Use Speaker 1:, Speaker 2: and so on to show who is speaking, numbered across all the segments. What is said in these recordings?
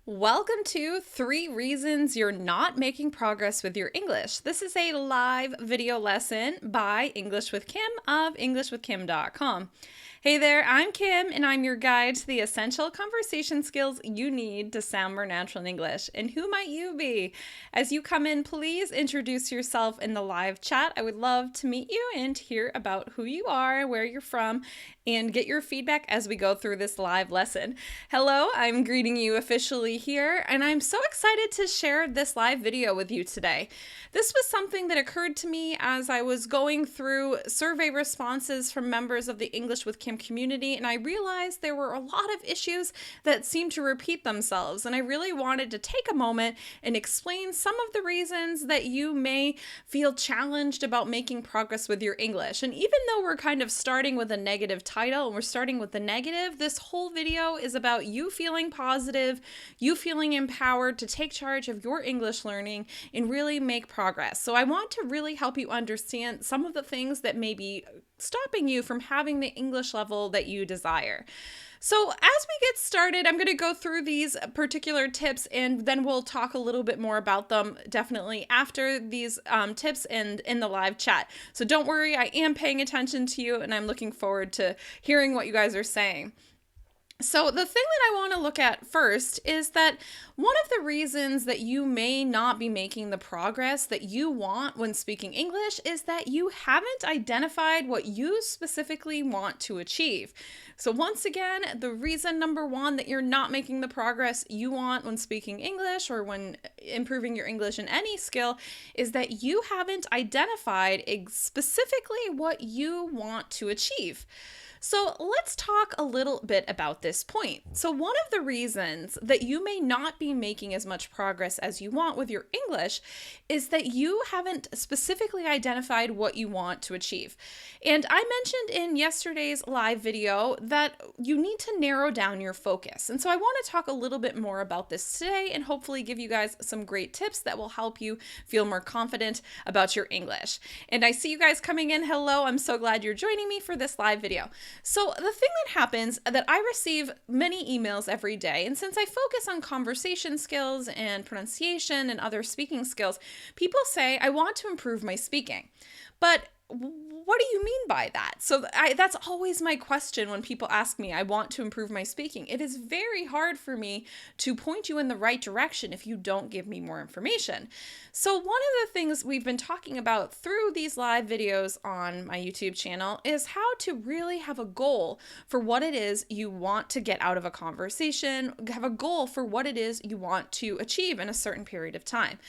Speaker 1: Welcome to 3 Reasons You're Not Making Progress with Your English. This is a live video lesson by English with Kim of EnglishWithKim.com. Hey there, I'm Kim, and I'm your guide to the essential conversation skills you need to sound more natural in English. And who might you be? As you come in, please introduce yourself in the live chat. I would love to meet you and hear about who you are, where you're from, and get your feedback as we go through this live lesson. Hello, I'm greeting you officially here, and I'm so excited to share this live video with you today. This was something that occurred to me as I was going through survey responses from members of the English with Kim community, and I realized there were a lot of issues that seemed to repeat themselves, and I really wanted to take a moment and explain some of the reasons that you may feel challenged about making progress with your English. And even though we're kind of starting with a negative title and we're starting with the negative, this whole video is about you feeling positive, you feeling empowered to take charge of your English learning and really make progress. So I want to really help you understand some of the things that may be stopping you from having the English level that you desire. So as we get started, I'm going to go through these particular tips and then we'll talk a little bit more about them definitely after these tips and in the live chat. So don't worry, I am paying attention to you and I'm looking forward to hearing what you guys are saying. So the thing that I want to look at first is that one of the reasons that you may not be making the progress that you want when speaking English is that you haven't identified what you specifically want to achieve. So once again, the reason number one that you're not making the progress you want when speaking English or when improving your English in any skill is that you haven't identified specifically what you want to achieve. So let's talk a little bit about this point. So one of the reasons that you may not be making as much progress as you want with your English is that you haven't specifically identified what you want to achieve. And I mentioned in yesterday's live video that you need to narrow down your focus. And so I want to talk a little bit more about this today and hopefully give you guys some great tips that will help you feel more confident about your English. And I see you guys coming in. Hello, I'm so glad you're joining me for this live video. So the thing that happens that I receive many emails every day, and since I focus on conversation skills and pronunciation and other speaking skills, people say, I want to improve my speaking. But what do you mean by that? So that's always my question when people ask me, I want to improve my speaking. It is very hard for me to point you in the right direction if you don't give me more information. So one of the things we've been talking about through these live videos on my YouTube channel is how to really have a goal for what it is you want to get out of a conversation, have a goal for what it is you want to achieve in a certain period of time.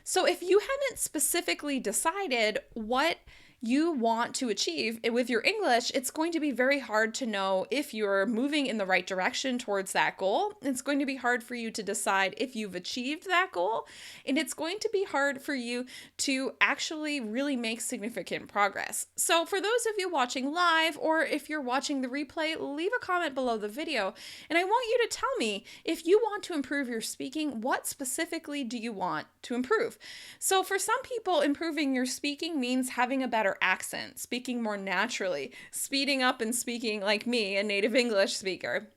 Speaker 1: So if you haven't specifically decided what you want to achieve with your English, it's going to be very hard to know if you're moving in the right direction towards that goal. It's going to be hard for you to decide if you've achieved that goal, and it's going to be hard for you to actually really make significant progress. So for those of you watching live, or if you're watching the replay, leave a comment below the video, and I want you to tell me if you want to improve your speaking, what specifically do you want to improve? So for some people, improving your speaking means having a better accent, speaking more naturally, speeding up and speaking like me, a native English speaker.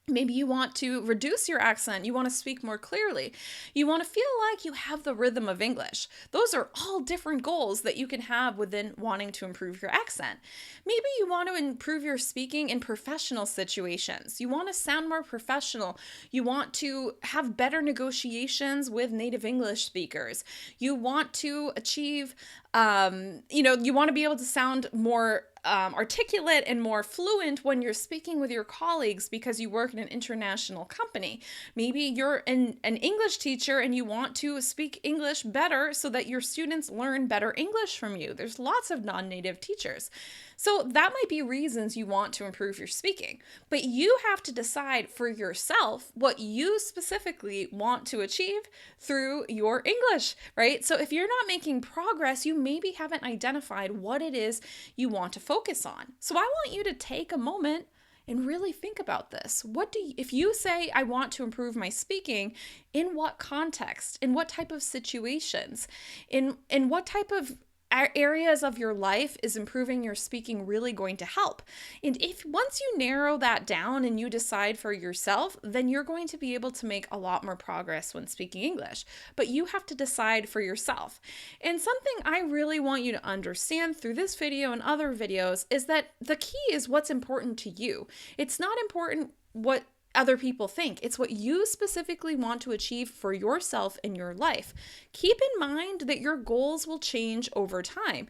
Speaker 1: Maybe you want to reduce your accent. You want to speak more clearly. You want to feel like you have the rhythm of English. Those are all different goals that you can have within wanting to improve your accent. Maybe you want to improve your speaking in professional situations. You want to sound more professional. You want to have better negotiations with native English speakers. You want to achieve, you want to be able to sound more articulate and more fluent when you're speaking with your colleagues because you work in an international company. Maybe you're an English teacher and you want to speak English better so that your students learn better English from you. There's lots of non-native teachers. So that might be reasons you want to improve your speaking, but you have to decide for yourself what you specifically want to achieve through your English, right? So if you're not making progress, you maybe haven't identified what it is you want to focus on. So I want you to take a moment and really think about this. If you say, I want to improve my speaking, in what context, in what type of situations, in what type of areas of your life is improving your speaking really going to help? And if once you narrow that down and you decide for yourself, then you're going to be able to make a lot more progress when speaking English. But you have to decide for yourself. And something I really want you to understand through this video and other videos is that the key is what's important to you. It's not important what other people think. It's what you specifically want to achieve for yourself in your life. Keep in mind that your goals will change over time.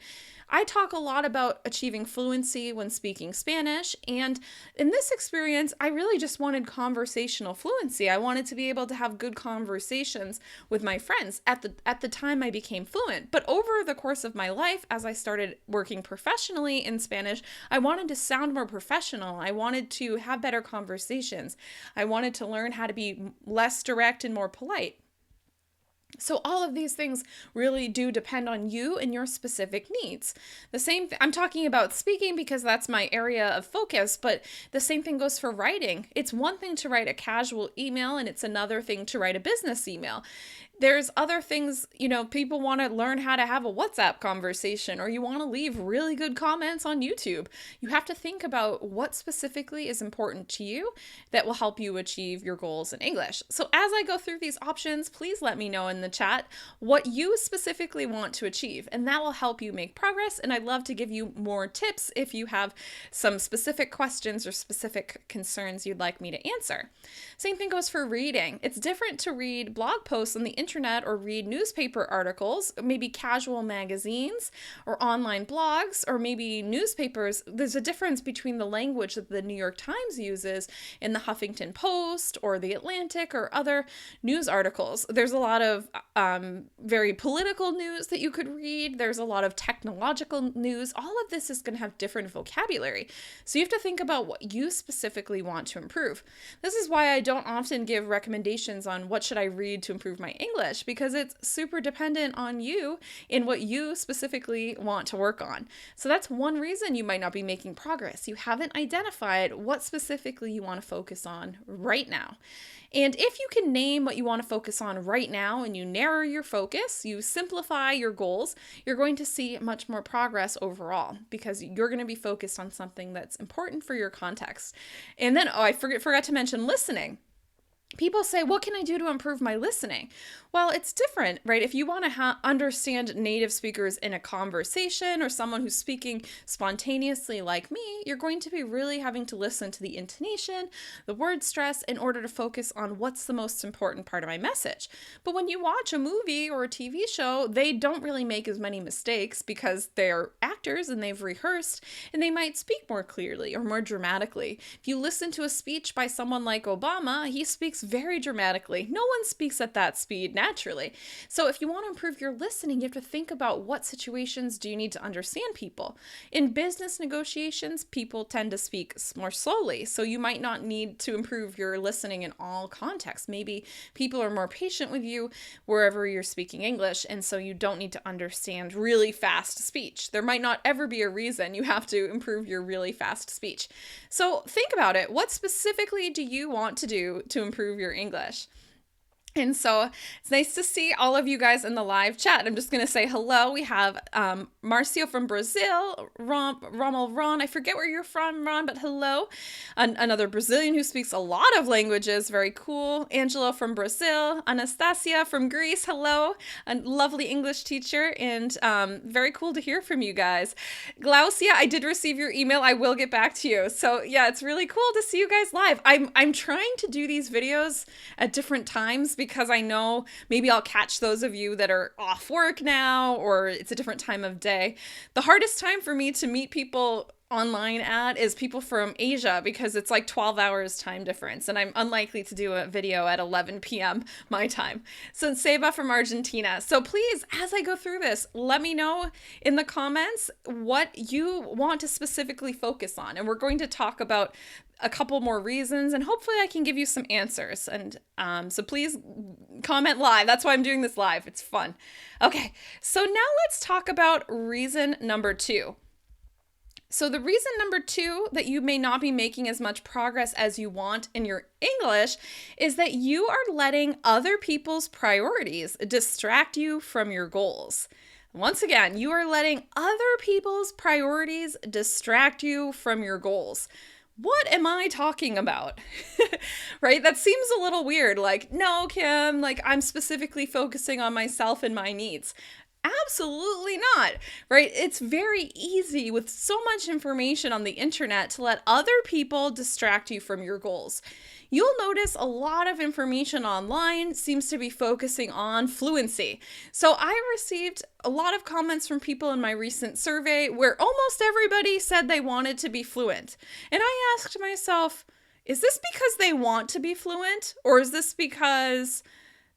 Speaker 1: I talk a lot about achieving fluency when speaking Spanish, and in this experience, I really just wanted conversational fluency. I wanted to be able to have good conversations with my friends at the time I became fluent. But over the course of my life, as I started working professionally in Spanish, I wanted to sound more professional. I wanted to have better conversations. I wanted to learn how to be less direct and more polite. So all of these things really do depend on you and your specific needs. The same I'm talking about speaking because that's my area of focus, but the same thing goes for writing. It's one thing to write a casual email and it's another thing to write a business email. There's other things, people want to learn how to have a WhatsApp conversation, or you want to leave really good comments on YouTube. You have to think about what specifically is important to you that will help you achieve your goals in English. So as I go through these options, please let me know in the chat what you specifically want to achieve, and that will help you make progress. And I'd love to give you more tips if you have some specific questions or specific concerns you'd like me to answer. Same thing goes for reading. It's different to read blog posts on the internet or read newspaper articles, maybe casual magazines or online blogs or maybe newspapers. There's a difference between the language that the New York Times uses in the Huffington Post or the Atlantic or other news articles. There's a lot of very political news that you could read. There's a lot of technological news. All of this is going to have different vocabulary. So you have to think about what you specifically want to improve. This is why I don't often give recommendations on what should I read to improve my English, because it's super dependent on you and what you specifically want to work on. So that's one reason you might not be making progress. You haven't identified what specifically you want to focus on right now. And if you can name what you want to focus on right now and you narrow your focus, you simplify your goals, you're going to see much more progress overall because you're going to be focused on something that's important for your context. And then, I forgot to mention listening. People say, what can I do to improve my listening? Well, it's different, right? If you want to understand native speakers in a conversation or someone who's speaking spontaneously like me, you're going to be really having to listen to the intonation, the word stress in order to focus on what's the most important part of my message. But when you watch a movie or a TV show, they don't really make as many mistakes because they're actors and they've rehearsed and they might speak more clearly or more dramatically. If you listen to a speech by someone like Obama, he speaks very dramatically. No one speaks at that speed naturally. So if you want to improve your listening, you have to think about what situations do you need to understand people. In business negotiations, people tend to speak more slowly. So you might not need to improve your listening in all contexts. Maybe people are more patient with you wherever you're speaking English, and so you don't need to understand really fast speech. There might not ever be a reason you have to improve your really fast speech. So think about it. What specifically do you want to do to improve your English? And so it's nice to see all of you guys in the live chat. I'm just going to say hello. We have Marcio from Brazil, Ron, I forget where you're from, Ron, but hello. Another Brazilian who speaks a lot of languages. Very cool. Angelo from Brazil. Anastasia from Greece. Hello. A lovely English teacher, and very cool to hear from you guys. Glaucia, I did receive your email. I will get back to you. So yeah, it's really cool to see you guys live. I'm trying to do these videos at different times because I know maybe I'll catch those of you that are off work now, or it's a different time of day. The hardest time for me to meet people online at is people from Asia because it's like 12 hours time difference, and I'm unlikely to do a video at 11 p.m. my time. So Seba from Argentina. So please, as I go through this, let me know in the comments what you want to specifically focus on, and we're going to talk about a couple more reasons, and hopefully I can give you some answers. And so please comment live. That's why I'm doing this live. It's fun. Okay, so now let's talk about reason number 2. So the reason number 2 that you may not be making as much progress as you want in your English is that you are letting other people's priorities distract you from your goals. Once again, you are letting other people's priorities distract you from your goals. What am I talking about? Right? That seems a little weird. Like, no, Kim, like I'm specifically focusing on myself and my needs. Absolutely not, right? It's very easy with so much information on the internet to let other people distract you from your goals. You'll notice a lot of information online seems to be focusing on fluency. So I received a lot of comments from people in my recent survey where almost everybody said they wanted to be fluent. And I asked myself, is this because they want to be fluent, or is this because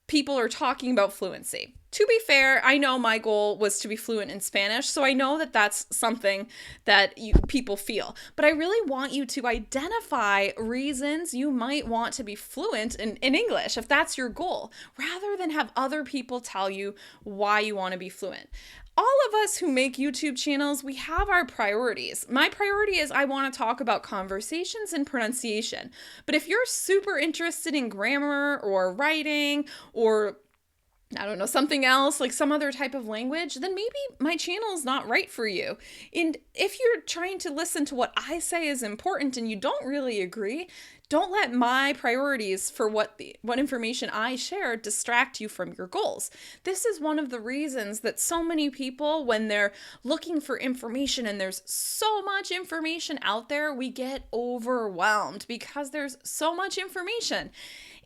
Speaker 1: people are talking about fluency? To be fair, I know my goal was to be fluent in Spanish, so I know that that's something that people feel. But I really want you to identify reasons you might want to be fluent in English, if that's your goal, rather than have other people tell you why you want to be fluent. All of us who make YouTube channels, we have our priorities. My priority is I want to talk about conversations and pronunciation. But if you're super interested in grammar or writing or I don't know, something else, like some other type of language, then maybe my channel is not right for you. And if you're trying to listen to what I say is important and you don't really agree, don't let my priorities for what information I share distract you from your goals. This is one of the reasons that so many people, when they're looking for information and there's so much information out there, we get overwhelmed because there's so much information.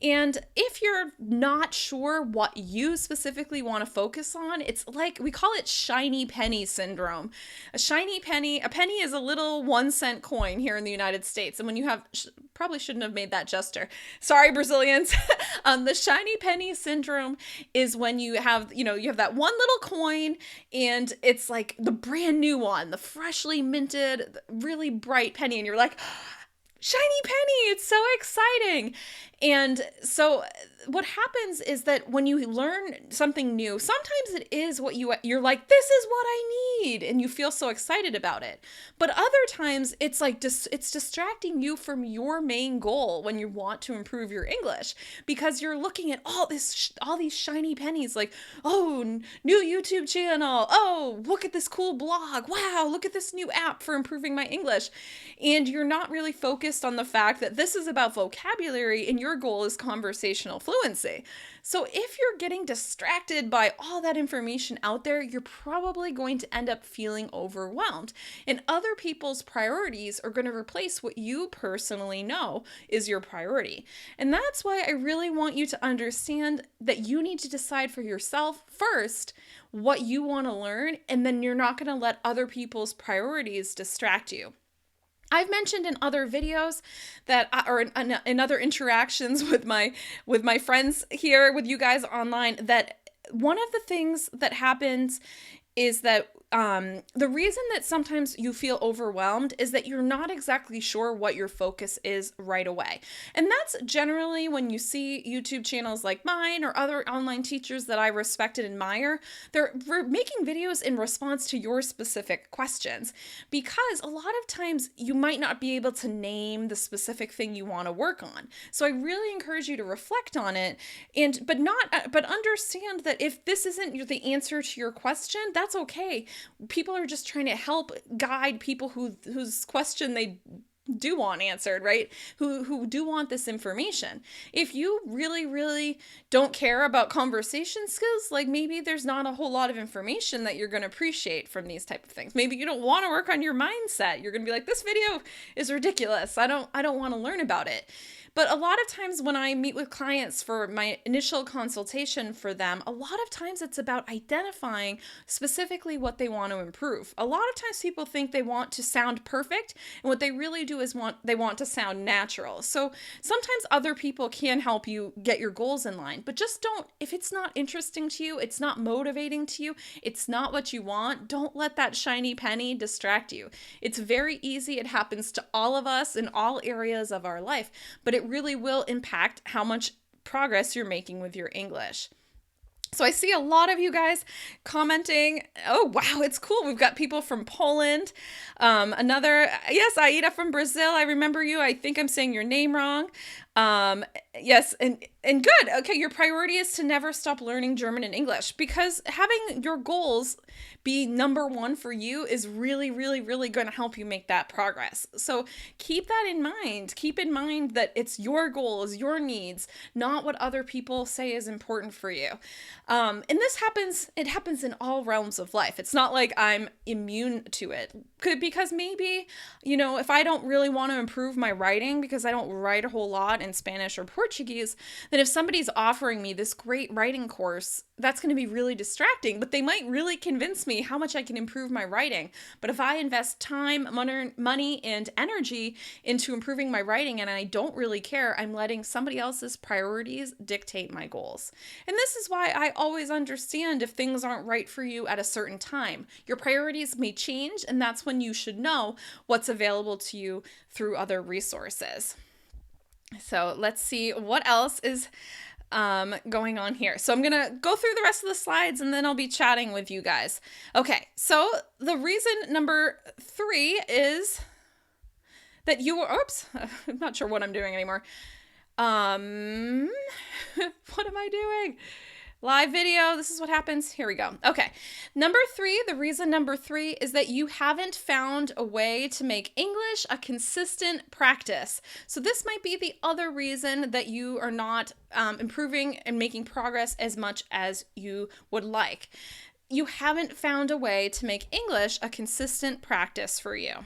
Speaker 1: And if you're not sure what you specifically want to focus on, it's like we call it shiny penny syndrome. A penny is a little 1-cent coin here in the United States. And when you have, probably shouldn't have made that gesture. Sorry, Brazilians. The shiny penny syndrome is when you have that one little coin and it's like the brand new one, the freshly minted, really bright penny. And you're like, shiny penny, it's so exciting. And so what happens is that when you learn something new, sometimes it is what you're like, this is what I need, and you feel so excited about it. But other times it's like it's distracting you from your main goal when you want to improve your English, because you're looking at all these shiny pennies, like, oh, new YouTube channel, oh, look at this cool blog, wow, look at this new app for improving my English. And you're not really focused on the fact that this is about vocabulary and your goal is conversational fluency. So if you're getting distracted by all that information out there, you're probably going to end up feeling overwhelmed. And other people's priorities are going to replace what you personally know is your priority. And that's why I really want you to understand that you need to decide for yourself first what you want to learn, and then you're not going to let other people's priorities distract you. I've mentioned in other videos that, or in other interactions with my friends here, with you guys online, that one of the things that happens is that the reason that sometimes you feel overwhelmed is that you're not exactly sure what your focus is right away. And that's generally when you see YouTube channels like mine or other online teachers that I respect and admire, they're making videos in response to your specific questions, because a lot of times you might not be able to name the specific thing you want to work on. So I really encourage you to reflect on it, but understand that if this isn't the answer to your question, that's okay. People are just trying to help guide people whose question they do want answered, right? Who do want this information. If you really, really don't care about conversation skills, like maybe there's not a whole lot of information that you're going to appreciate from these type of things. Maybe you don't want to work on your mindset. You're going to be like, this video is ridiculous. I don't want to learn about it. But a lot of times when I meet with clients for my initial consultation for them, a lot of times it's about identifying specifically what they want to improve. A lot of times people think they want to sound perfect, and what they really do is they want to sound natural. So sometimes other people can help you get your goals in line, but just don't, if it's not interesting to you, it's not motivating to you, it's not what you want, don't let that shiny penny distract you. It's very easy. It happens to all of us in all areas of our life, but it really will impact how much progress you're making with your English. So I see a lot of you guys commenting. Oh, wow, it's cool. We've got people from Poland. Yes, Aida from Brazil. I remember you. I think I'm saying your name wrong. Yes, and good. Okay, your priority is to never stop learning German and English, because having your goals be number one for you is really, really, really going to help you make that progress. So keep that in mind. Keep in mind that it's your goals, your needs, not what other people say is important for you. And it happens in all realms of life. It's not like I'm immune to it. Because maybe, if I don't really want to improve my writing because I don't write a whole lot in Spanish or Portuguese, then if somebody's offering me this great writing course, that's going to be really distracting, but they might really convince me how much I can improve my writing. But if I invest time, money, and energy into improving my writing and I don't really care, I'm letting somebody else's priorities dictate my goals. And this is why I always understand if things aren't right for you at a certain time. Your priorities may change, and that's when you should know what's available to you through other resources. So let's see what else is going on here. So I'm going to go through the rest of the slides and then I'll be chatting with you guys. Okay, so the reason number 3 is that I'm not sure what I'm doing anymore. What am I doing? Live video, this is what happens. Here we go. Okay, the reason number 3 is that you haven't found a way to make English a consistent practice. So this might be the other reason that you are not improving and making progress as much as you would like. You haven't found a way to make English a consistent practice for you.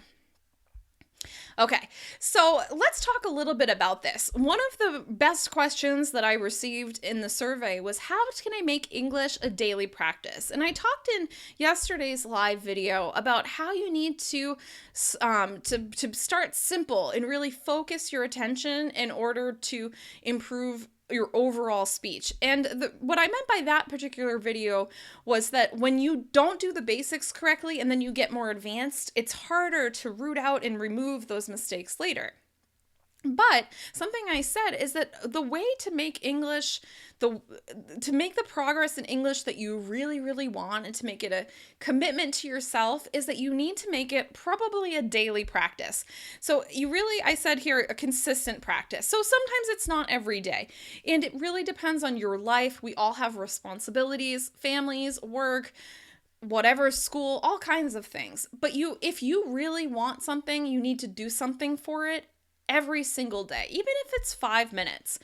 Speaker 1: Okay, so let's talk a little bit about this. One of the best questions that I received in the survey was, how can I make English a daily practice? And I talked in yesterday's live video about how you need to start simple and really focus your attention in order to improve your overall speech. And what I meant by that particular video was that when you don't do the basics correctly and then you get more advanced, it's harder to root out and remove those mistakes later. But something I said is that the way to make English, to make the progress in English that you really, really want and to make it a commitment to yourself is that you need to make it probably a daily practice. So I said here, a consistent practice. So sometimes it's not every day. And it really depends on your life. We all have responsibilities, families, work, whatever, school, all kinds of things. But if you really want something, you need to do something for it every single day, even if it's 5 minutes.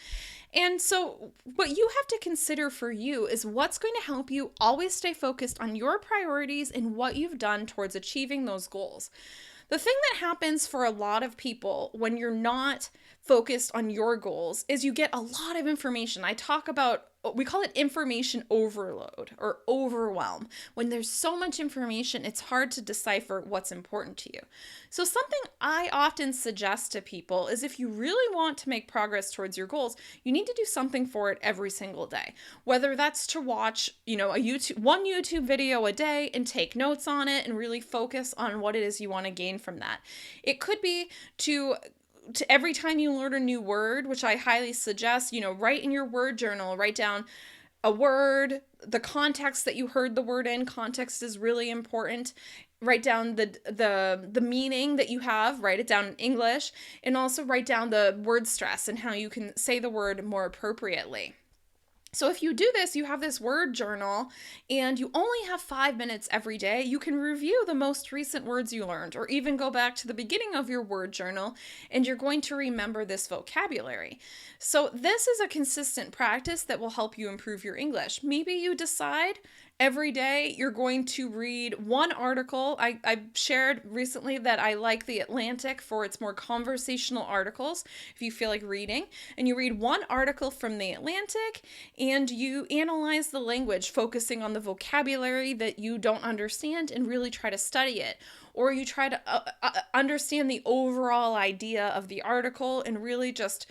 Speaker 1: And so what you have to consider for you is what's going to help you always stay focused on your priorities and what you've done towards achieving those goals. The thing that happens for a lot of people when you're not focused on your goals is you get a lot of information. We call it information overload or overwhelm. When there's so much information, it's hard to decipher what's important to you. So something I often suggest to people is if you really want to make progress towards your goals, you need to do something for it every single day. Whether that's to watch, one YouTube video a day and take notes on it and really focus on what it is you want to gain from that. It could be to every time you learn a new word, which I highly suggest, write in your word journal, write down a word, the context that you heard the word in. Context is really important. Write down the meaning that you have, write it down in English, and also write down the word stress and how you can say the word more appropriately. So if you do this, you have this word journal and you only have 5 minutes every day, you can review the most recent words you learned or even go back to the beginning of your word journal and you're going to remember this vocabulary. So this is a consistent practice that will help you improve your English. Maybe you decide every day you're going to read one article. I shared recently that I like The Atlantic for its more conversational articles, if you feel like reading. And you read one article from The Atlantic and you analyze the language, focusing on the vocabulary that you don't understand and really try to study it. Or you try to understand the overall idea of the article and really just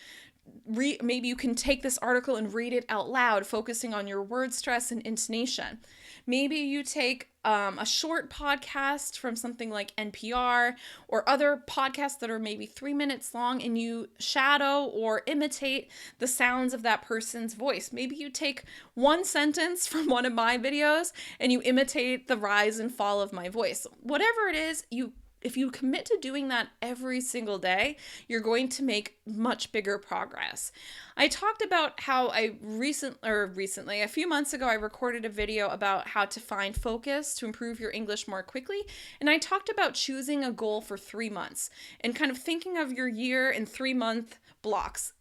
Speaker 1: maybe you can take this article and read it out loud, focusing on your word stress and intonation. Maybe you take a short podcast from something like NPR or other podcasts that are maybe 3 minutes long and you shadow or imitate the sounds of that person's voice. Maybe you take one sentence from one of my videos and you imitate the rise and fall of my voice. Whatever it is, you if you commit to doing that every single day, you're going to make much bigger progress. I talked about how recently, a few months ago, I recorded a video about how to find focus to improve your English more quickly. And I talked about choosing a goal for 3 months and kind of thinking of your year in 3-month blocks.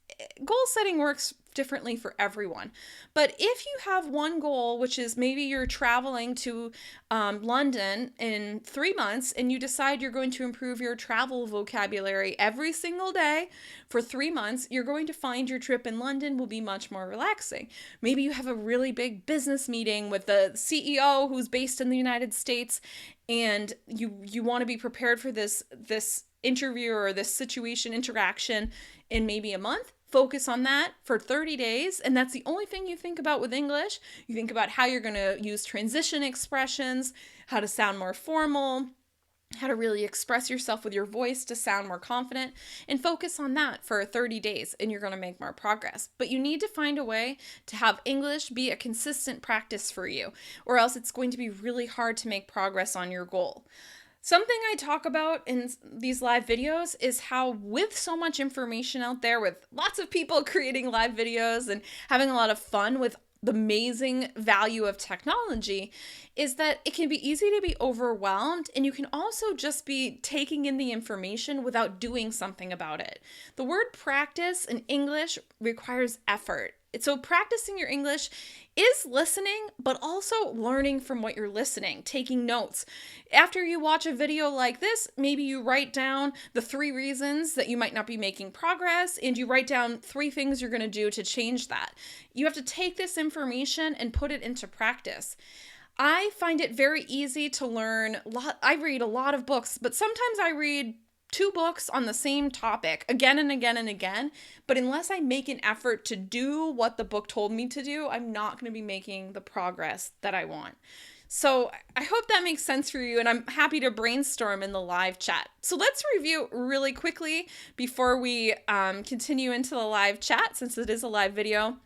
Speaker 1: Goal setting works differently for everyone. But if you have one goal, which is maybe you're traveling to London in 3 months and you decide you're going to improve your travel vocabulary every single day for 3 months, you're going to find your trip in London will be much more relaxing. Maybe you have a really big business meeting with the CEO who's based in the United States, and you want to be prepared for this interview or this situation interaction in maybe a month. Focus on that for 30 days, and that's the only thing you think about with English. You think about how you're going to use transition expressions, how to sound more formal, how to really express yourself with your voice to sound more confident, and focus on that for 30 days, and you're going to make more progress. But you need to find a way to have English be a consistent practice for you, or else it's going to be really hard to make progress on your goal. Something I talk about in these live videos is how, with so much information out there, with lots of people creating live videos and having a lot of fun with the amazing value of technology, is that it can be easy to be overwhelmed, and you can also just be taking in the information without doing something about it. The word practice in English requires effort. So practicing your English is listening, but also learning from what you're listening, taking notes. After you watch a video like this, maybe you write down the 3 reasons that you might not be making progress, and you write down 3 things you're going to do to change that. You have to take this information and put it into practice. I find it very easy to learn. I read a lot of books, but sometimes I read 2 books on the same topic again and again and again, but unless I make an effort to do what the book told me to do, I'm not going to be making the progress that I want. So I hope that makes sense for you, and I'm happy to brainstorm in the live chat. So let's review really quickly before we continue into the live chat, since it is a live video.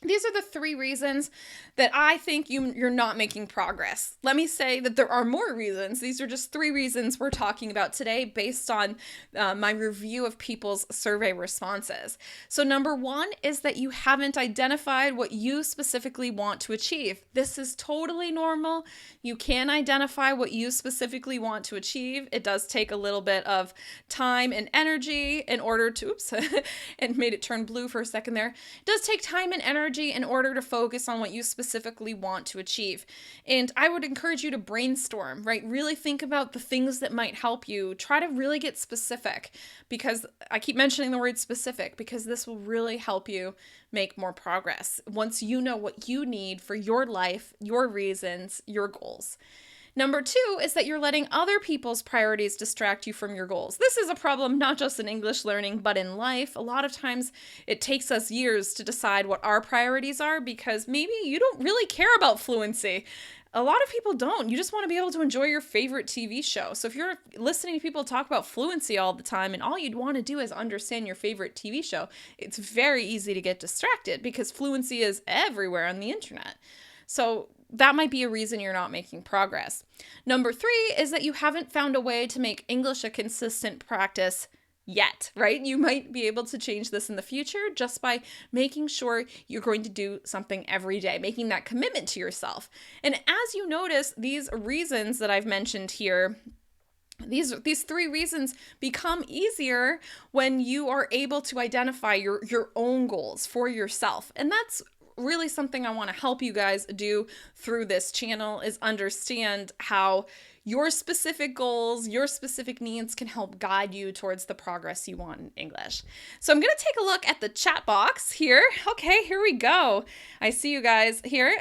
Speaker 1: These are the 3 reasons that I think you're not making progress. Let me say that there are more reasons. These are just 3 reasons we're talking about today based on my review of people's survey responses. So number 1 is that you haven't identified what you specifically want to achieve. This is totally normal. You can identify what you specifically want to achieve. It does take a little bit of time and energy in order to, and made it turn blue for a second there. It does take time and energy in order to focus on what you specifically want to achieve. And I would encourage you to brainstorm, right? Really think about the things that might help you. Try to really get specific, because I keep mentioning the word specific, because this will really help you make more progress once you know what you need for your life, your reasons, your goals. Number 2 is that you're letting other people's priorities distract you from your goals. This is a problem not just in English learning, but in life. A lot of times it takes us years to decide what our priorities are, because maybe you don't really care about fluency. A lot of people don't. You just want to be able to enjoy your favorite TV show. So if you're listening to people talk about fluency all the time and all you'd want to do is understand your favorite TV show, it's very easy to get distracted because fluency is everywhere on the internet. So that might be a reason you're not making progress. Number 3 is that you haven't found a way to make English a consistent practice yet, right? You might be able to change this in the future just by making sure you're going to do something every day, making that commitment to yourself. And as you notice, these reasons that I've mentioned here, these 3 reasons become easier when you are able to identify your own goals for yourself. And that's really something I want to help you guys do through this channel, is understand how your specific goals, your specific needs can help guide you towards the progress you want in English. So I'm going to take a look at the chat box here. Okay, here we go. I see you guys here.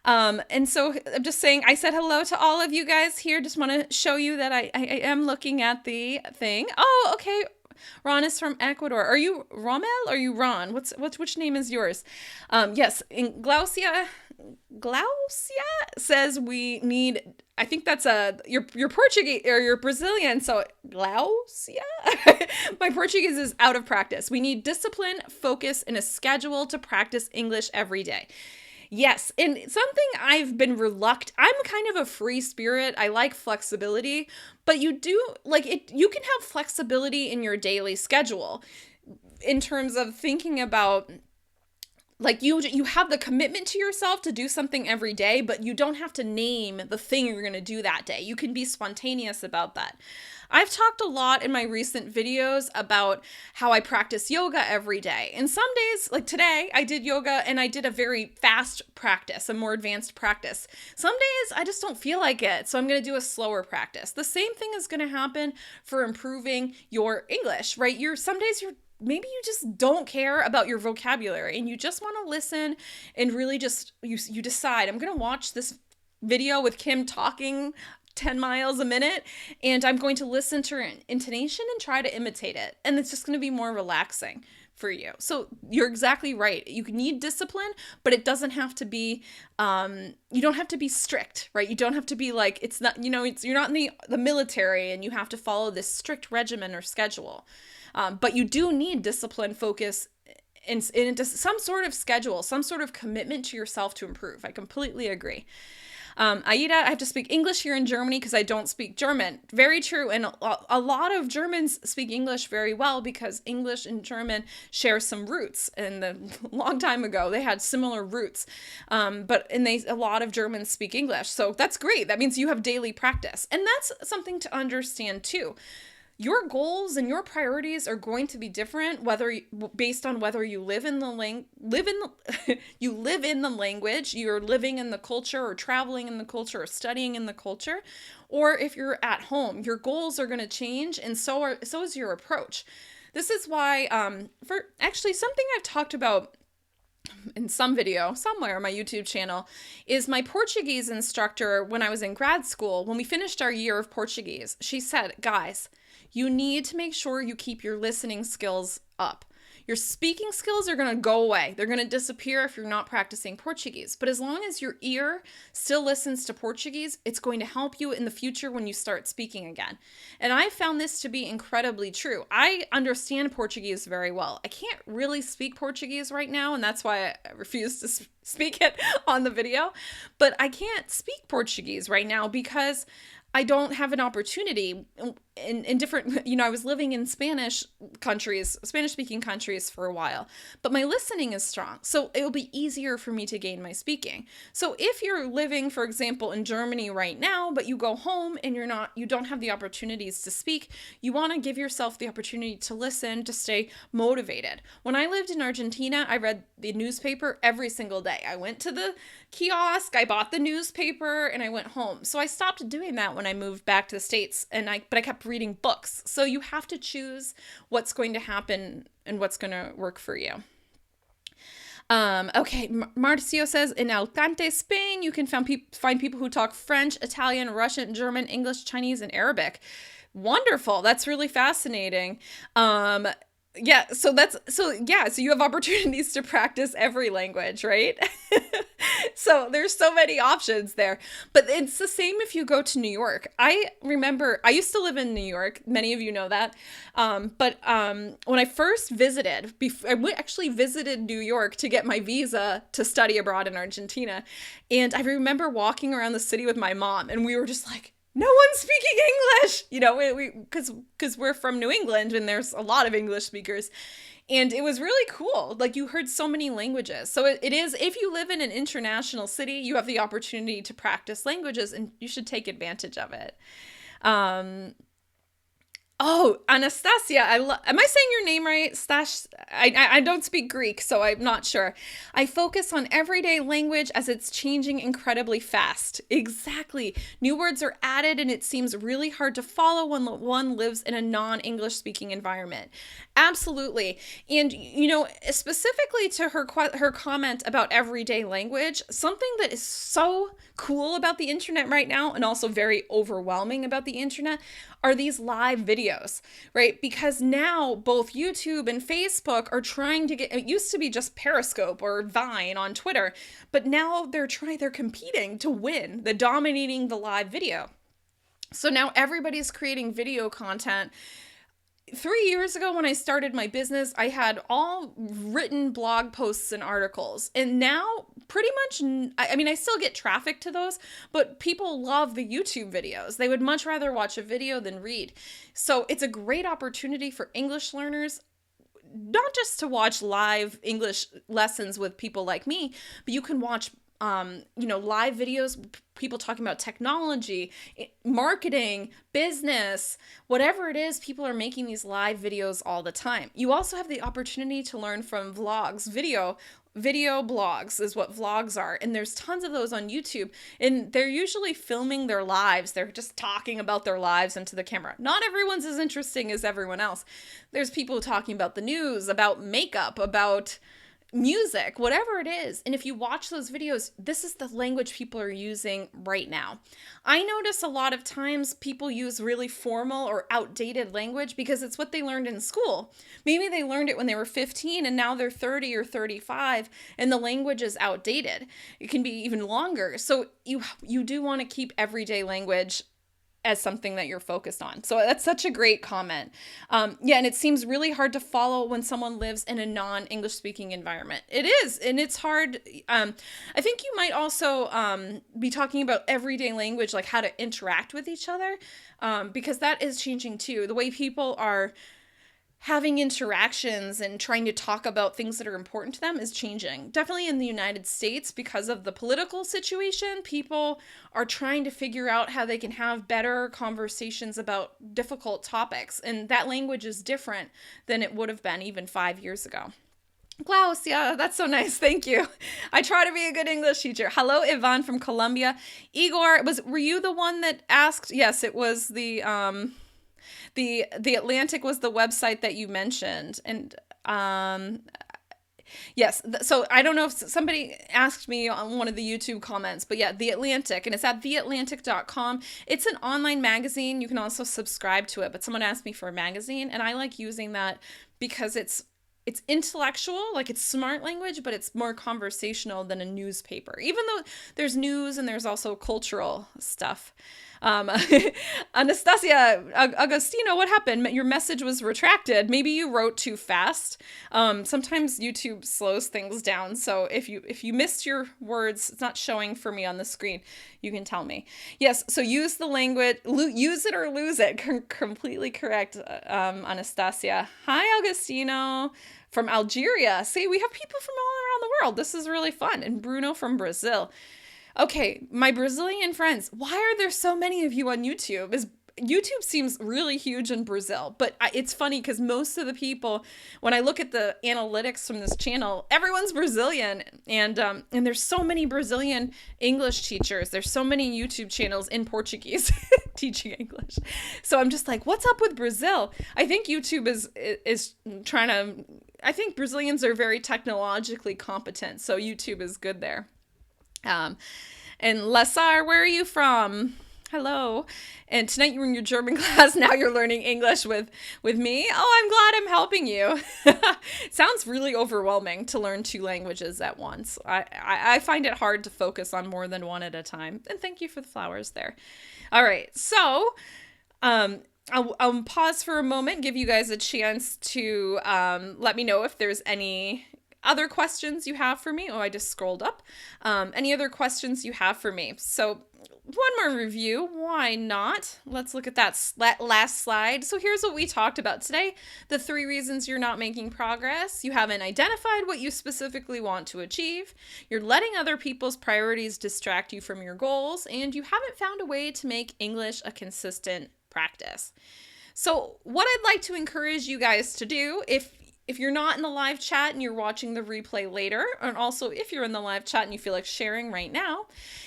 Speaker 1: And so I'm just saying, I said hello to all of you guys here. Just want to show you that I am looking at the thing. Oh, okay. Ron is from Ecuador. Are you Rommel or are you Ron? Which name is yours? Yes, in Glaucia says we need, I think that's you're Portuguese or you're Brazilian, so Glaucia. My Portuguese is out of practice. We need discipline, focus, and a schedule to practice English every day. Yes, and something I've been I'm kind of a free spirit. I like flexibility, but you do like it you can have flexibility in your daily schedule in terms of thinking about like you have the commitment to yourself to do something every day, but you don't have to name the thing you're going to do that day. You can be spontaneous about that. I've talked a lot in my recent videos about how I practice yoga every day. And some days, like today, I did yoga and I did a very fast practice, a more advanced practice. Some days I just don't feel like it, so I'm going to do a slower practice. The same thing is going to happen for improving your English, right? Some days maybe you just don't care about your vocabulary and you just want to listen and really just you decide, I'm going to watch this video with Kim talking 10 miles a minute and I'm going to listen to her intonation and try to imitate it, and it's just going to be more relaxing for you. So you're exactly right. You need discipline, but it doesn't have to be you don't have to be strict, right? You don't have to be like, it's not, you're not in the military and you have to follow this strict regimen or schedule. But you do need discipline, focus, and some sort of schedule, some sort of commitment to yourself to improve. I completely agree. Aida, I have to speak English here in Germany because I don't speak German. Very true. And a lot of Germans speak English very well because English and German share some roots. And a long time ago, they had similar roots. A lot of Germans speak English. So that's great. That means you have daily practice. And that's something to understand too. Your goals and your priorities are going to be different based on whether you live in the language, you're living in the culture or traveling in the culture or studying in the culture, or if you're at home. Your goals are going to change, and so is your approach. This is why for actually something I've talked about in some video somewhere on my YouTube channel is my Portuguese instructor when I was in grad school. When we finished our year of Portuguese, she said, guys, you need to make sure you keep your listening skills up. Your speaking skills are going to go away. They're going to disappear if you're not practicing Portuguese. But as long as your ear still listens to Portuguese, it's going to help you in the future when you start speaking again. And I found this to be incredibly true. I understand Portuguese very well. I can't really speak Portuguese right now, and that's why I refuse to speak it on the video. But I can't speak Portuguese right now because I don't have an opportunity in different, I was living in Spanish-speaking countries for a while, but my listening is strong. So it will be easier for me to gain my speaking. So if you're living, for example, in Germany right now, but you go home and you don't have the opportunities to speak, you want to give yourself the opportunity to listen, to stay motivated. When I lived in Argentina, I read the newspaper every single day. I went to the kiosk, I bought the newspaper, and I went home. So I stopped doing that when I moved back to the States, but I kept reading books. So you have to choose what's going to happen and what's going to work for you. Okay, Marcio says, in Alicante, Spain, you can find people who talk French, Italian, Russian, German, English, Chinese, and Arabic. Wonderful. That's really fascinating. So you have opportunities to practice every language, right? So there's so many options there, but it's the same if you go to New York. I remember I used to live in New York. Many of you know that. But when I first visited, actually visited New York to get my visa to study abroad in Argentina. And I remember walking around the city with my mom, and we were just like, no one's speaking English, because we're from New England and there's a lot of English speakers. And it was really cool. Like, you heard so many languages. So it is, if you live in an international city, you have the opportunity to practice languages, and you should take advantage of it. Oh, Anastasia, am I saying your name right? I don't speak Greek, so I'm not sure. I focus on everyday language as it's changing incredibly fast. Exactly. New words are added, and it seems really hard to follow when one lives in a non-English speaking environment. Absolutely. And, specifically to her comment about everyday language, something that is so cool about the internet right now, and also very overwhelming about the internet, are these live videos, right? Because now both YouTube and Facebook are trying to it used to be just Periscope or Vine on Twitter, but now they're competing to win dominating the live video. So now everybody's creating video content 3 years ago when I started my business, I had all written blog posts and articles. And now pretty much, I mean, I still get traffic to those, but people love the YouTube videos. They would much rather watch a video than read. So it's a great opportunity for English learners, not just to watch live English lessons with people like me, but you can watch live videos, people talking about technology, marketing, business, whatever it is, people are making these live videos all the time. You also have the opportunity to learn from vlogs, video blogs is what vlogs are. And there's tons of those on YouTube, and they're usually filming their lives. They're just talking about their lives into the camera. Not everyone's as interesting as everyone else. There's people talking about the news, about makeup, about music, whatever it is. And if you watch those videos, this is the language people are using right now. I notice a lot of times people use really formal or outdated language because it's what they learned in school. Maybe they learned it when they were 15 and now they're 30 or 35 and the language is outdated. It can be even longer. So you do want to keep everyday language as something that you're focused on. So that's such a great comment. Yeah, and it seems really hard to follow when someone lives in a non-English speaking environment. It is, and it's hard. I think you might also be talking about everyday language, like how to interact with each other, because that is changing too. The way people are having interactions and trying to talk about things that are important to them is changing. Definitely in the United States, because of the political situation, people are trying to figure out how they can have better conversations about difficult topics. And that language is different than it would have been even 5 years ago. Klaus, yeah, that's so nice. Thank you. I try to be a good English teacher. Hello, Ivan from Colombia. Igor, were you the one that asked? Yes, it was the Atlantic was the website that you mentioned. And yes, so I don't know if somebody asked me on one of the YouTube comments, but yeah, The Atlantic, and it's at theatlantic.com. It's an online magazine. You can also subscribe to it, but someone asked me for a magazine, and I like using that because it's intellectual, like it's smart language, but it's more conversational than a newspaper, even though there's news and there's also cultural stuff. Anastasia Agostino, what happened? Your message was retracted. Maybe you wrote too fast. Sometimes YouTube slows things down. So if you missed your words, it's not showing for me on the screen. You can tell me. Yes. So use the language, use it or lose it. Completely correct. Anastasia. Hi, Agostino from Algeria. See, we have people from all around the world. This is really fun. And Bruno from Brazil. Okay, my Brazilian friends, why are there so many of you on YouTube? YouTube seems really huge in Brazil, but it's funny because most of the people, when I look at the analytics from this channel, everyone's Brazilian, and there's so many Brazilian English teachers. There's so many YouTube channels in Portuguese teaching English. So I'm just like, what's up with Brazil? I think YouTube is trying to. I think Brazilians are very technologically competent, so YouTube is good there. And Lesar, where are you from? Hello. And tonight you were in your German class. Now you're learning English with me. Oh, I'm glad I'm helping you. Sounds really overwhelming to learn 2 languages at once. I find it hard to focus on more than one at a time. And thank you for the flowers there. All right. So, I'll pause for a moment, give you guys a chance to let me know if there's any other questions you have for me. Oh, I just scrolled up. Any other questions you have for me? So one more review. Why not? Let's look at that last slide. So here's what we talked about today. The 3 reasons you're not making progress. You haven't identified what you specifically want to achieve. You're letting other people's priorities distract you from your goals. And you haven't found a way to make English a consistent practice. So what I'd like to encourage you guys to do, if you're not in the live chat and you're watching the replay later, and also if you're in the live chat and you feel like sharing right now,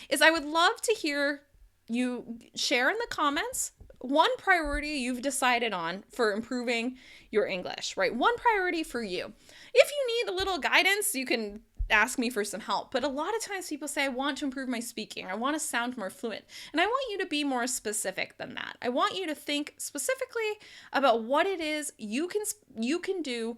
Speaker 1: is I would love to hear you share in the comments one priority you've decided on for improving your English, right? One priority for you. If you need a little guidance, you can ask me for some help. But a lot of times people say, I want to improve my speaking. I want to sound more fluent. And I want you to be more specific than that. I want you to think specifically about what it is you can do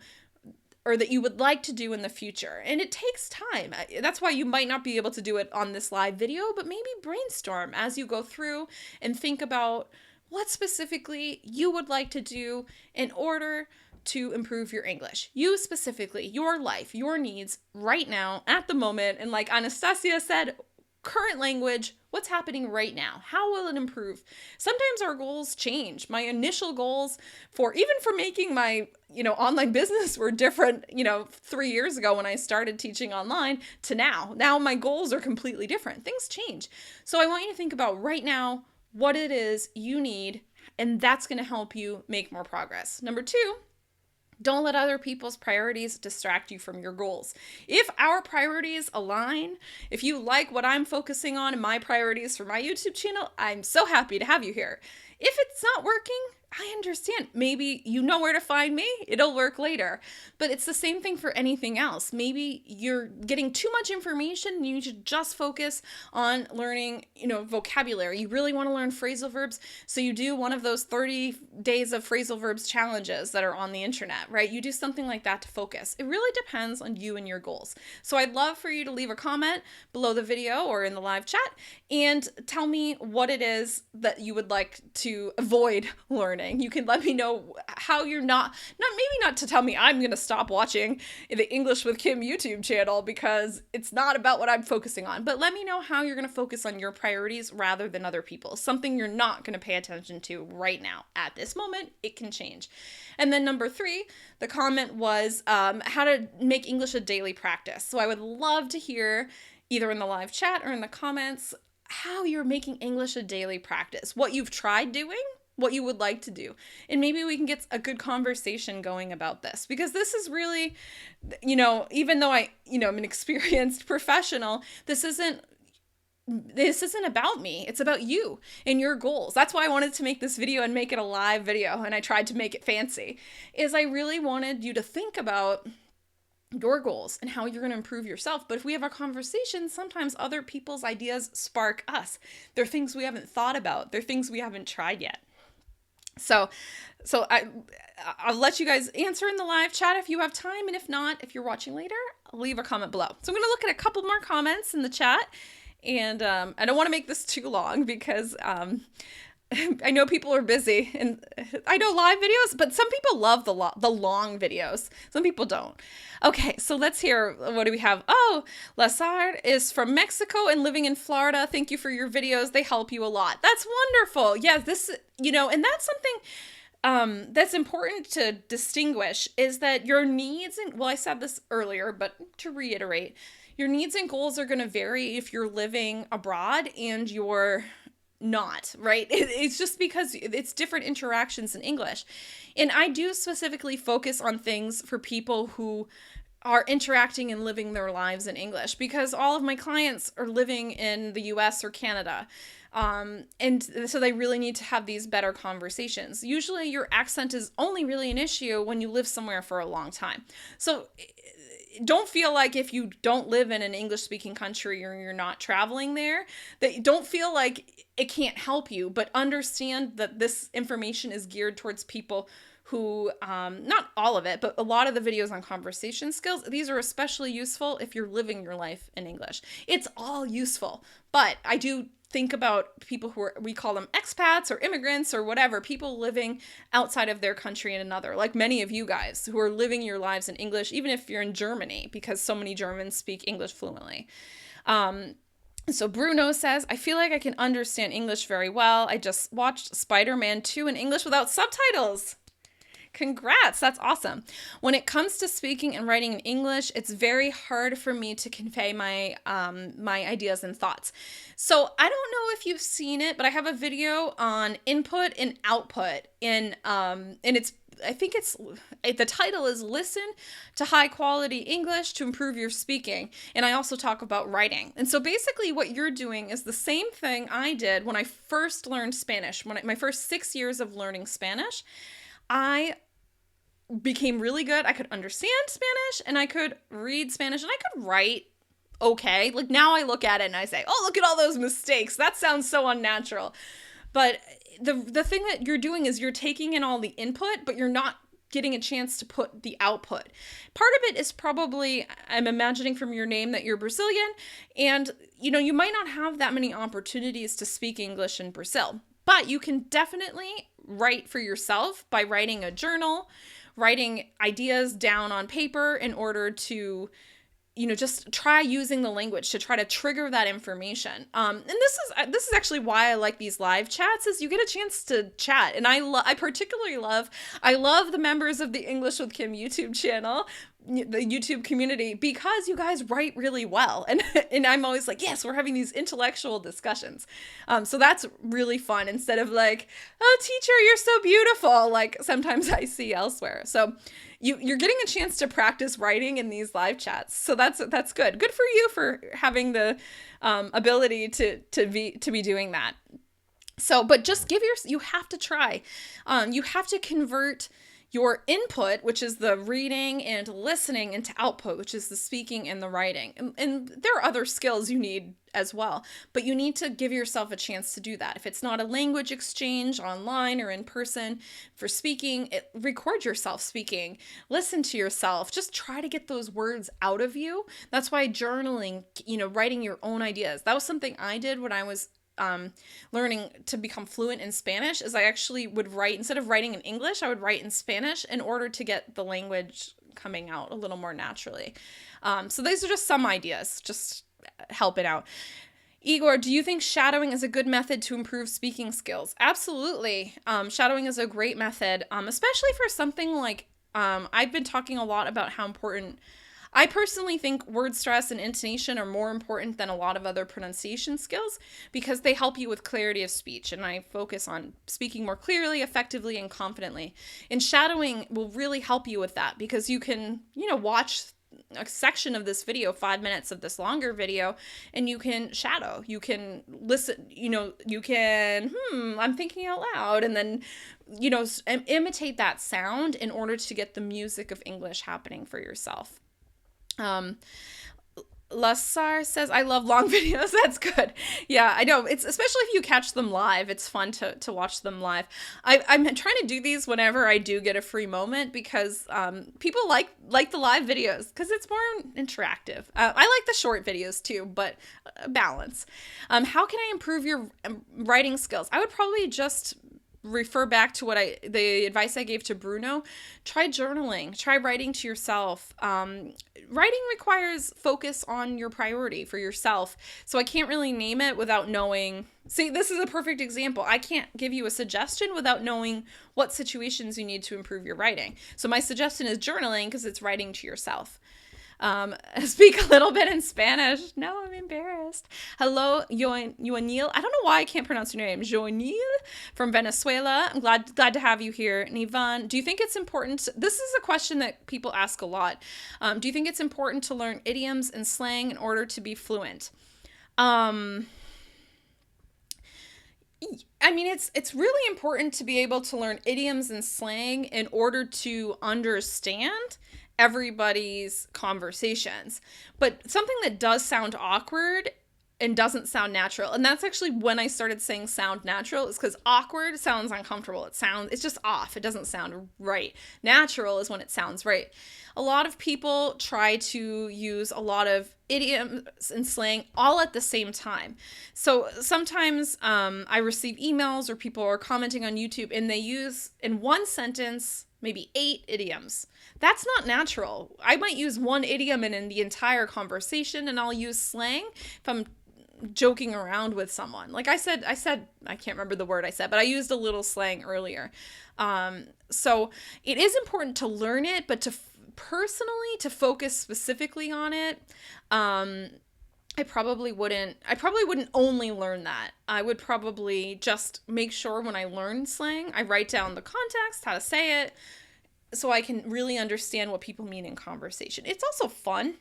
Speaker 1: or that you would like to do in the future. And it takes time. That's why you might not be able to do it on this live video, but maybe brainstorm as you go through and think about what specifically you would like to do in order to improve your English. You specifically, your life, your needs right now at the moment. And like Anastasia said, current language, what's happening right now? How will it improve? Sometimes our goals change. My initial goals even for making my, online business were different, 3 years ago when I started teaching online to now. Now my goals are completely different. Things change. So I want you to think about right now what it is you need, and that's going to help you make more progress. Number 2, don't let other people's priorities distract you from your goals. If our priorities align, if you like what I'm focusing on and my priorities for my YouTube channel, I'm so happy to have you here. If it's not working, I understand. Maybe you know where to find me. It'll work later. But it's the same thing for anything else. Maybe you're getting too much information and you should just focus on learning, vocabulary. You really want to learn phrasal verbs. So you do one of those 30 days of phrasal verbs challenges that are on the internet, right? You do something like that to focus. It really depends on you and your goals. So I'd love for you to leave a comment below the video or in the live chat and tell me what it is that you would like to avoid learning. You can let me know how you're not to tell me I'm going to stop watching the English with Kim YouTube channel because it's not about what I'm focusing on, but let me know how you're going to focus on your priorities rather than other people's. Something you're not going to pay attention to right now at this moment. It can change. And then number 3, the comment was how to make English a daily practice. So I would love to hear either in the live chat or in the comments how you're making English a daily practice, what you've tried doing, what you would like to do. And maybe we can get a good conversation going about this, because this is really, even though I'm an experienced professional, this isn't about me. It's about you and your goals. That's why I wanted to make this video and make it a live video. And I tried to make it fancy, is I really wanted you to think about your goals and how you're going to improve yourself. But if we have a conversation, sometimes other people's ideas spark us. They're things we haven't thought about. They're things we haven't tried yet. So I'll let you guys answer in the live chat if you have time. And if not, if you're watching later, leave a comment below. So I'm going to look at a couple more comments in the chat. And I don't want to make this too long because I know people are busy, and I know live videos, but some people love the long videos. Some people don't. Okay, so let's hear, what do we have? Oh, Lazard is from Mexico and living in Florida. Thank you for your videos. They help you a lot. That's wonderful. Yeah, this, and that's something that's important to distinguish, is that your needs, and well, I said this earlier, but to reiterate, your needs and goals are going to vary if you're living abroad and you're not, right? It's just because it's different interactions in English. And I do specifically focus on things for people who are interacting and living their lives in English, because all of my clients are living in the US or Canada. And so they really need to have these better conversations. Usually your accent is only really an issue when you live somewhere for a long time. So don't feel like if you don't live in an English-speaking country or you're not traveling there, that don't feel like it can't help you, but understand that this information is geared towards people who, not all of it, but a lot of the videos on conversation skills, these are especially useful if you're living your life in English. It's all useful, but I do think about people who we call them expats or immigrants or whatever, people living outside of their country in another, like many of you guys who are living your lives in English, even if you're in Germany, because so many Germans speak English fluently. So Bruno says, I feel like I can understand English very well. I just watched Spider-Man 2 in English without subtitles. Congrats, that's awesome. When it comes to speaking and writing in English, it's very hard for me to convey my my ideas and thoughts. So I don't know if you've seen it, but I have a video on input and output and the title is Listen to High Quality English to Improve Your Speaking. And I also talk about writing. And so basically what you're doing is the same thing I did when I first learned Spanish. My first 6 years of learning Spanish, I became really good. I could understand Spanish and I could read Spanish and I could write okay. Like now I look at it and I say, oh, look at all those mistakes. That sounds so unnatural. But the thing that you're doing is you're taking in all the input, but you're not getting a chance to put the output. Part of it is probably, I'm imagining from your name that you're Brazilian, and you might not have that many opportunities to speak English in Brazil. But you can definitely write for yourself by writing a journal, writing ideas down on paper in order to, just try using the language to try to trigger that information. And this is actually why I like these live chats, is you get a chance to chat. And I particularly love the members of the English with Kim YouTube channel, the YouTube community, because you guys write really well. And I'm always like, yes, we're having these intellectual discussions. So that's really fun, instead of like, oh, teacher, you're so beautiful, like sometimes I see elsewhere. So you're getting a chance to practice writing in these live chats. So that's good. Good for you for having the ability to be doing that. So, but just you have to try. You have to convert your input, which is the reading and listening, into output, which is the speaking and the writing. And there are other skills you need as well, but you need to give yourself a chance to do that. If it's not a language exchange online or in person for speaking, record yourself speaking, listen to yourself, just try to get those words out of you. That's why journaling, writing your own ideas. That was something I did when I was learning to become fluent in Spanish. Is I actually would write, instead of writing in English, I would write in Spanish in order to get the language coming out a little more naturally. So these are just some ideas, just helping out. Igor, do you think shadowing is a good method to improve speaking skills? Absolutely. Shadowing is a great method, especially for something like, I've been talking a lot about how important, I personally think word stress and intonation are more important than a lot of other pronunciation skills, because they help you with clarity of speech. And I focus on speaking more clearly, effectively, and confidently. And shadowing will really help you with that, because you can, watch a section of this video, 5 minutes of this longer video, and you can shadow. You can listen, you can, I'm thinking out loud, and then, imitate that sound in order to get the music of English happening for yourself. Lassar says, I love long videos. That's good. Yeah, I know. It's especially if you catch them live. It's fun to watch them live. I'm trying to do these whenever I do get a free moment, because people like the live videos because it's more interactive. I like the short videos too, but balance. How can I improve your writing skills? I would probably just refer back to the advice I gave to Bruno. Try journaling, try writing to yourself. Writing requires focus on your priority for yourself. So I can't really name it without knowing. See, this is a perfect example. I can't give you a suggestion without knowing what situations you need to improve your writing. So my suggestion is journaling, because it's writing to yourself. Speak a little bit in Spanish. No, I'm embarrassed. Hello, Joanil. I don't know why I can't pronounce your name. Joanil from Venezuela. I'm glad to have you here. Nivan, do you think it's important? This is a question that people ask a lot. Do you think it's important to learn idioms and slang in order to be fluent? I mean, it's really important to be able to learn idioms and slang in order to understand everybody's conversations. But something that does sound awkward and doesn't sound natural, and that's actually when I started saying sound natural, is because awkward sounds uncomfortable. It's just off. It doesn't sound right. Natural is when it sounds right. A lot of people try to use a lot of idioms and slang all at the same time. So sometimes I receive emails or people are commenting on YouTube and they use in one sentence maybe 8 idioms. That's not natural. I might use one idiom in the entire conversation, and I'll use slang if I'm joking around with someone. Like I said, I can't remember the word I said, but I used a little slang earlier. So it is important to learn it, but personally to focus specifically on it, I probably wouldn't only learn that. I would probably just make sure when I learn slang, I write down the context, how to say it, so I can really understand what people mean in conversation. It's also fun.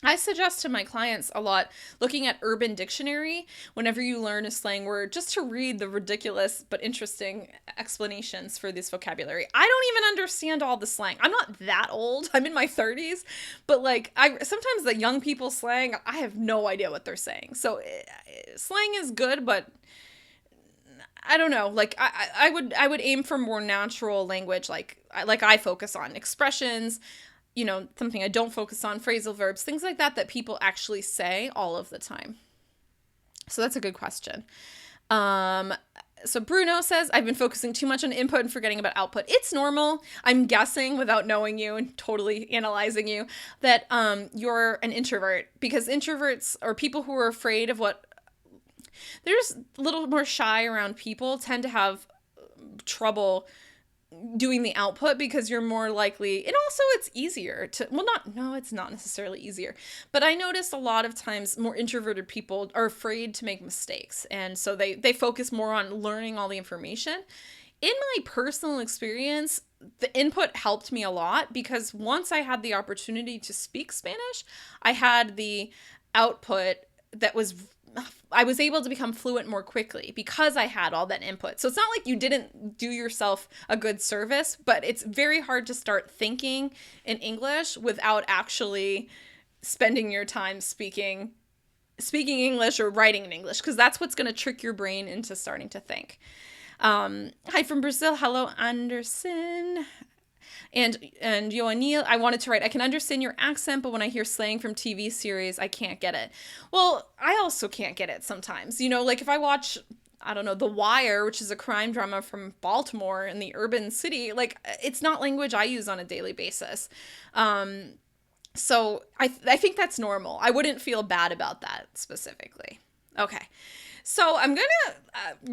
Speaker 1: I suggest to my clients a lot looking at Urban Dictionary whenever you learn a slang word, just to read the ridiculous but interesting explanations for this vocabulary. I don't even understand all the slang. I'm not that old. I'm in my 30s, but sometimes the young people slang, I have no idea what they're saying. So slang is good, but I don't know. I would aim for more natural language, like I focus on expressions, something I don't focus on, phrasal verbs, things like that people actually say all of the time. So that's a good question. So Bruno says, I've been focusing too much on input and forgetting about output. It's normal. I'm guessing, without knowing you and totally analyzing you, that you're an introvert, because introverts, or people who are afraid of what, they're just a little more shy around people, tend to have trouble doing the output, because you're more likely, and also it's easier to, well, it's not necessarily easier, but I notice a lot of times more introverted people are afraid to make mistakes, and so they focus more on learning all the information. In my personal experience, the input helped me a lot, because once I had the opportunity to speak Spanish, I had the output that was, I was able to become fluent more quickly because I had all that input. So it's not like you didn't do yourself a good service, but it's very hard to start thinking in English without actually spending your time speaking English or writing in English, because that's what's going to trick your brain into starting to think. Hi from Brazil. Hello, Anderson. And Joanil, I wanted to write, I can understand your accent, but when I hear slang from TV series, I can't get it. Well, I also can't get it sometimes. You know, like if I watch, I don't know, The Wire, which is a crime drama from Baltimore in the urban city, like it's not language I use on a daily basis. So I think that's normal. I wouldn't feel bad about that specifically. Okay. So I'm going to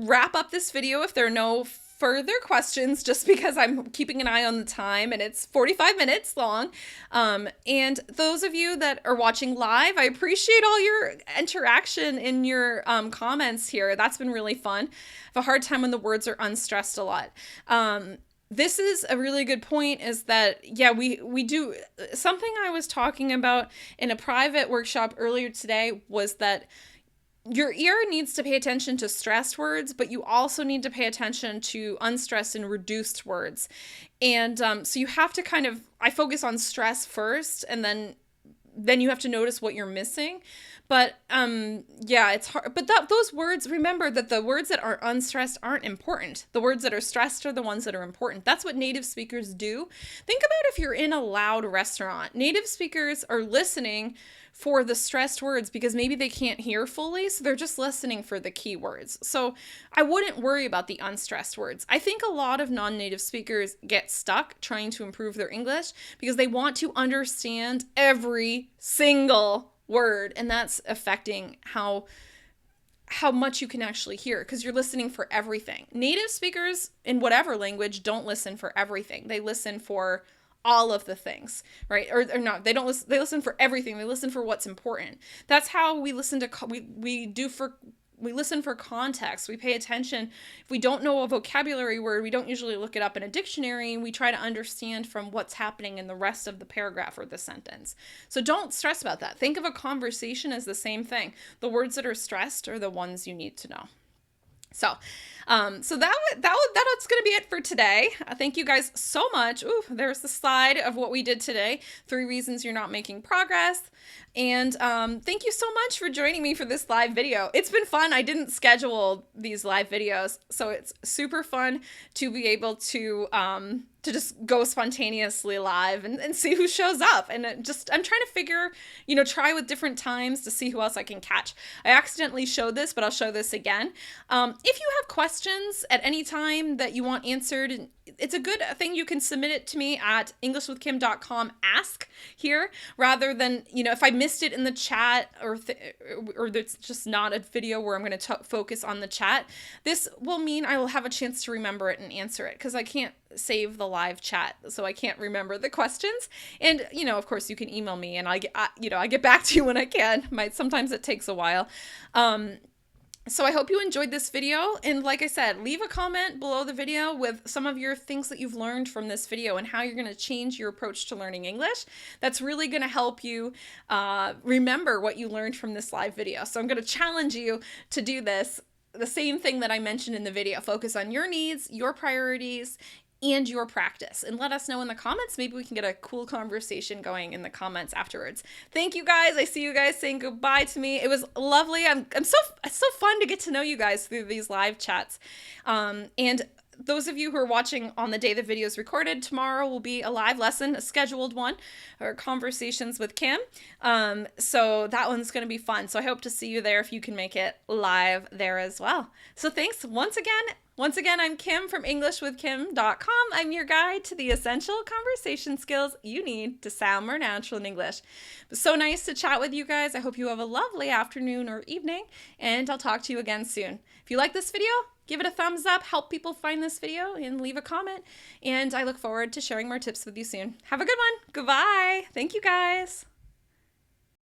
Speaker 1: wrap up this video if there are no further questions, just because I'm keeping an eye on the time and it's 45 minutes long. And those of you that are watching live, I appreciate all your interaction in your comments here. That's been really fun. I have a hard time when the words are unstressed a lot. This is a really good point, is that, yeah, we do, something I was talking about in a private workshop earlier today was that your ear needs to pay attention to stressed words, but you also need to pay attention to unstressed and reduced words. And so you have to kind of, I focus on stress first, and then you have to notice what you're missing. But yeah, it's hard. But those words, remember that the words that are unstressed aren't important. The words that are stressed are the ones that are important. That's what native speakers do. Think about if you're in a loud restaurant. Native speakers are listening for the stressed words because maybe they can't hear fully, so they're just listening for the key words. So I wouldn't worry about the unstressed words. I think a lot of non-native speakers get stuck trying to improve their English because they want to understand every single word, and that's affecting how much you can actually hear, because you're listening for everything. Native speakers in whatever language don't listen for everything. They listen for all of the things, right? Or not, they don't listen, they listen for everything. They listen for what's important. That's how we listen to, we listen for context. We pay attention. If we don't know a vocabulary word, we don't usually look it up in a dictionary. We try to understand from what's happening in the rest of the paragraph or the sentence. So don't stress about that. Think of a conversation as the same thing. The words that are stressed are the ones you need to know. So that's going to be it for today. Thank you guys so much. Ooh, there's the slide of what we did today. 3 reasons you're not making progress. And thank you so much for joining me for this live video. It's been fun. I didn't schedule these live videos, so it's super fun to be able to just go spontaneously live and see who shows up. And I'm trying to figure, try with different times to see who else I can catch. I accidentally showed this, but I'll show this again. If you have questions at any time that you want answered, it's a good thing you can submit it to me at englishwithkim.com ask here, rather than, if I missed it in the chat or it's just not a video where I'm going to focus on the chat. This will mean I will have a chance to remember it and answer it, because I can't save the live chat, so I can't remember the questions. And, of course you can email me and I get back to you when I can. Sometimes it takes a while. So I hope you enjoyed this video, and like I said, leave a comment below the video with some of your things that you've learned from this video and how you're going to change your approach to learning English. That's really going to help you remember what you learned from this live video. So I'm going to challenge you to do this, the same thing that I mentioned in the video. Focus on your needs, your priorities, and your practice, and let us know in the comments. Maybe we can get a cool conversation going in the comments afterwards. Thank you guys. I see you guys saying goodbye to me. It was lovely. It's so fun to get to know you guys through these live chats. And those of you who are watching on the day the video is recorded, tomorrow will be a live lesson, a scheduled one, or Conversations with Kim. So that one's going to be fun. So I hope to see you there if you can make it live there as well. So thanks once again. Once again, I'm Kim from EnglishWithKim.com. I'm your guide to the essential conversation skills you need to sound more natural in English. It was so nice to chat with you guys. I hope you have a lovely afternoon or evening, and I'll talk to you again soon. If you like this video, give it a thumbs up, help people find this video, and leave a comment. And I look forward to sharing more tips with you soon. Have a good one. Goodbye. Thank you, guys.